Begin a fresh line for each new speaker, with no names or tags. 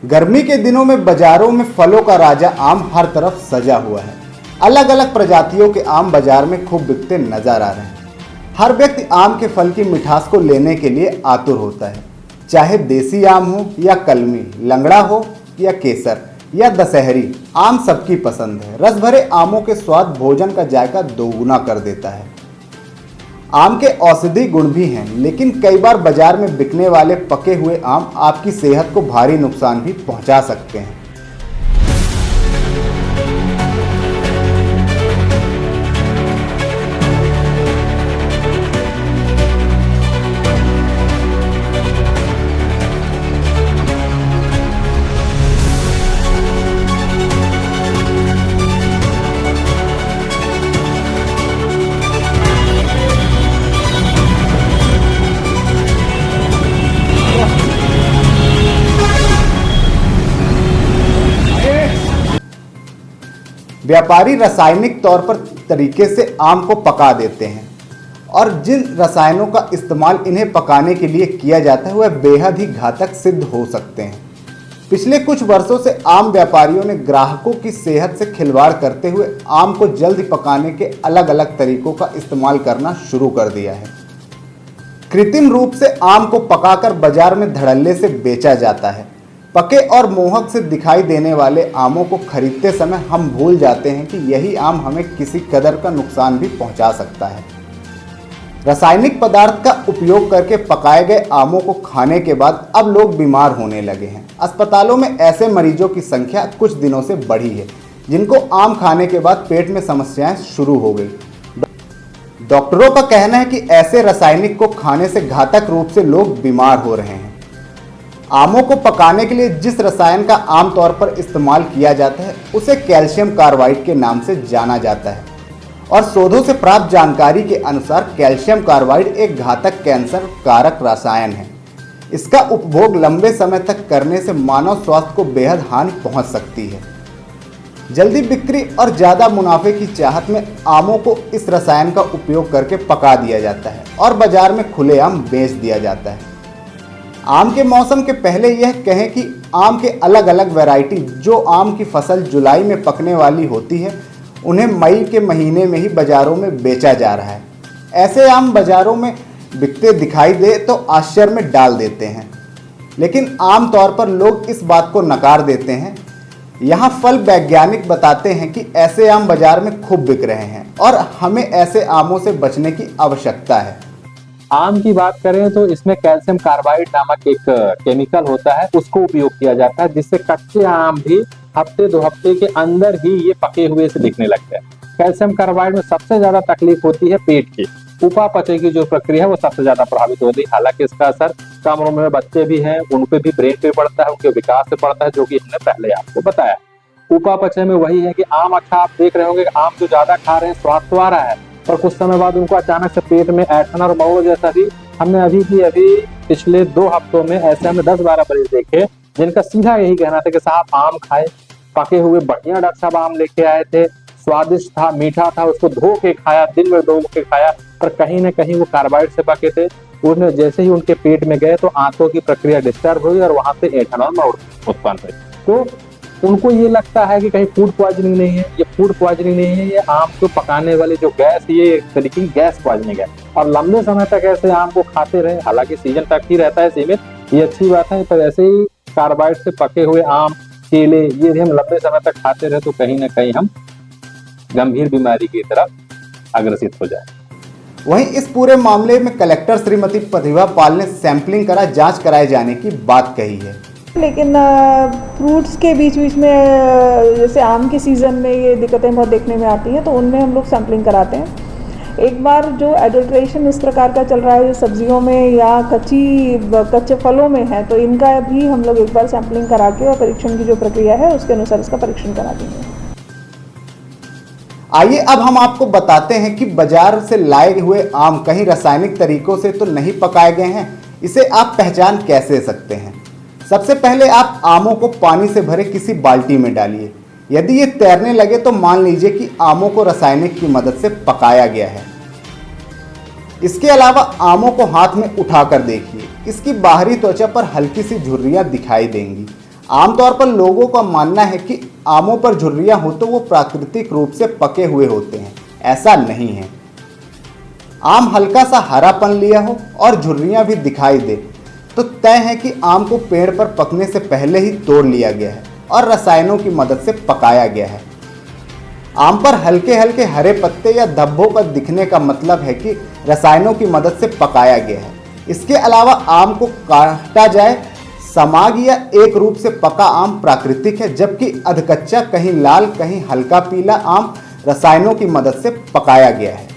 गर्मी के दिनों में बाजारों में फलों का राजा आम हर तरफ सजा हुआ है। अलग अलग प्रजातियों के आम बाजार में खूब बिकते नजर आ रहे हैं। हर व्यक्ति आम के फल की मिठास को लेने के लिए आतुर होता है। चाहे देसी आम हो या कलमी, लंगड़ा हो या केसर या दशहरी, आम सबकी पसंद है। रस भरे आमों के स्वाद भोजन का जायका दोगुना कर देता है। आम के औषधि गुण भी हैं, लेकिन कई बार बाजार में बिकने वाले पके हुए आम आपकी सेहत को भारी नुकसान भी पहुंचा सकते हैं। व्यापारी रासायनिक तौर पर तरीके से आम को पका देते हैं और जिन रसायनों का इस्तेमाल इन्हें पकाने के लिए किया जाता है वह बेहद ही घातक सिद्ध हो सकते हैं। पिछले कुछ वर्षों से आम व्यापारियों ने ग्राहकों की सेहत से खिलवाड़ करते हुए आम को जल्दी पकाने के अलग अलग तरीकों का इस्तेमाल करना शुरू कर दिया है। कृत्रिम रूप से आम को पकाकर बाजार में धड़ल्ले से बेचा जाता है। पके और मोहक से दिखाई देने वाले आमों को खरीदते समय हम भूल जाते हैं कि यही आम हमें किसी कदर का नुकसान भी पहुंचा सकता है। रासायनिक पदार्थ का उपयोग करके पकाए गए आमों को खाने के बाद अब लोग बीमार होने लगे हैं। अस्पतालों में ऐसे मरीजों की संख्या कुछ दिनों से बढ़ी है जिनको आम खाने के बाद पेट में समस्याएं शुरू हो गई। डॉक्टरों का कहना है कि ऐसे रासायनिक को खाने से घातक रूप से लोग बीमार हो रहे हैं। आमों को पकाने के लिए जिस रसायन का आमतौर पर इस्तेमाल किया जाता है उसे कैल्शियम कार्बाइड के नाम से जाना जाता है और शोधों से प्राप्त जानकारी के अनुसार कैल्शियम कार्बाइड एक घातक कैंसर कारक रसायन है। इसका उपभोग लंबे समय तक करने से मानव स्वास्थ्य को बेहद हानि पहुंच सकती है। जल्दी बिक्री और ज़्यादा मुनाफे की चाहत में आमों को इस रसायन का उपयोग करके पका दिया जाता है और बाजार में खुलेआम बेच दिया जाता है। आम के मौसम के पहले यह कहें कि आम के अलग अलग वैरायटी जो आम की फसल जुलाई में पकने वाली होती है उन्हें मई के महीने में ही बाज़ारों में बेचा जा रहा है। ऐसे आम बाज़ारों में बिकते दिखाई दे तो आश्चर्य में डाल देते हैं, लेकिन आम तौर पर लोग इस बात को नकार देते हैं। यहाँ फल वैज्ञानिक बताते हैं कि ऐसे आम बाजार में खूब बिक रहे हैं और हमें ऐसे आमों से बचने की आवश्यकता है।
आम की बात करें तो इसमें कैल्शियम कार्बाइड नामक एक केमिकल होता है, उसको उपयोग किया जाता है जिससे कच्चे आम भी हफ्ते 2 हफ्ते के अंदर ही ये पके हुए से दिखने लगते हैं। कैल्शियम कार्बाइड में सबसे ज्यादा तकलीफ होती है पेट की, उपापचय की जो प्रक्रिया है वो सबसे ज्यादा प्रभावित होती है। हालांकि इसका असर कम उम्र में बच्चे भी हैं उन पे भी ब्रेन पे पड़ता है, उनके विकास पे पड़ता है, जो कि हमने पहले आपको बताया। उपापचय में वही है कि आम अच्छा आप देख रहे होंगे आम जो ज्यादा खा रहे हैं स्वाद तो आ रहा है पर कुछ समय बाद उनको अचानक से पेट में ऐठन और मऊड़ जैसा भी हमने अभी पिछले 2 हफ्तों में ऐसे हमने 10-12 मरीज देखे जिनका सीधा यही कहना था कि साहब आम खाए, पके हुए बढ़िया डॉक्टर साहब आम लेके आए थे, स्वादिष्ट था, मीठा था, उसको धो के खाया, दिन में 2 के खाया, पर कहीं ना कहीं वो कार्बाइड से पके थे। उन्हें जैसे ही उनके पेट में गए तो आंतों की प्रक्रिया डिस्टर्ब हुई और वहां से ऐठन और मऊड़ उत्पन्न हुई। तो उनको ये लगता है कि कहीं फूड पॉइजनिंग नहीं है। ये फूड पॉइजनिंग नहीं है, ये आम को पकाने वाली जो गैस, ये एक तरीके की गैस पॉइजनिंग है। और लंबे समय तक ऐसे आम को खाते रहे, हालांकि सीजन तक ही रहता है सीमित, ये अच्छी बात है, पर ऐसे ही कार्बाइड से पके हुए आम, केले, ये हम लंबे समय तक खाते रहे तो कहीं ना कहीं हम गंभीर बीमारी की तरफ अग्रसित हो जाए।
वहीं इस पूरे मामले में कलेक्टर श्रीमती प्रतिभा पाल ने सैंपलिंग करा जांच कराए जाने की बात कही है।
लेकिन फ्रूट्स के बीच बीच में जैसे आम के सीज़न में ये दिक्कतें बहुत देखने में आती हैं तो उनमें हम लोग सैम्पलिंग कराते हैं। एक बार जो एडल्ट्रेशन इस प्रकार का चल रहा है जो सब्जियों में या कच्चे फलों में है तो इनका भी हम लोग एक बार सैम्पलिंग करा के और परीक्षण की जो प्रक्रिया है उसके अनुसार इसका परीक्षण करा देंगे।
आइए अब हम आपको बताते हैं कि बाजार से लाए हुए आम कहीं रासायनिक तरीकों से तो नहीं पकाए गए हैं, इसे आप पहचान कैसे सकते हैं। सबसे पहले आप आमों को पानी से भरे किसी बाल्टी में डालिए। यदि ये तैरने लगे तो मान लीजिए कि आमों को रासायनिक की मदद से पकाया गया है। इसके अलावा आमों को हाथ में उठाकर देखिए, इसकी बाहरी त्वचा पर हल्की सी झुर्रियां दिखाई देंगी। आमतौर पर लोगों का मानना है कि आमों पर झुर्रियां हो तो वो प्राकृतिक रूप से पके हुए होते हैं। ऐसा नहीं है। आम हल्का सा हरापन लिया हो और झुर्रियां भी दिखाई दे तो तय है कि आम को पेड़ पर पकने से पहले ही तोड़ लिया गया है और रसायनों की मदद से पकाया गया है। आम पर हल्के हल्के हरे पत्ते या धब्बों का दिखने का मतलब है कि रसायनों की मदद से पकाया गया है। इसके अलावा आम को काटा जाए, समाग या एक रूप से पका आम प्राकृतिक है, जबकि अधकच्चा कहीं लाल कहीं हल्का पीला आम रसायनों की मदद से पकाया गया है।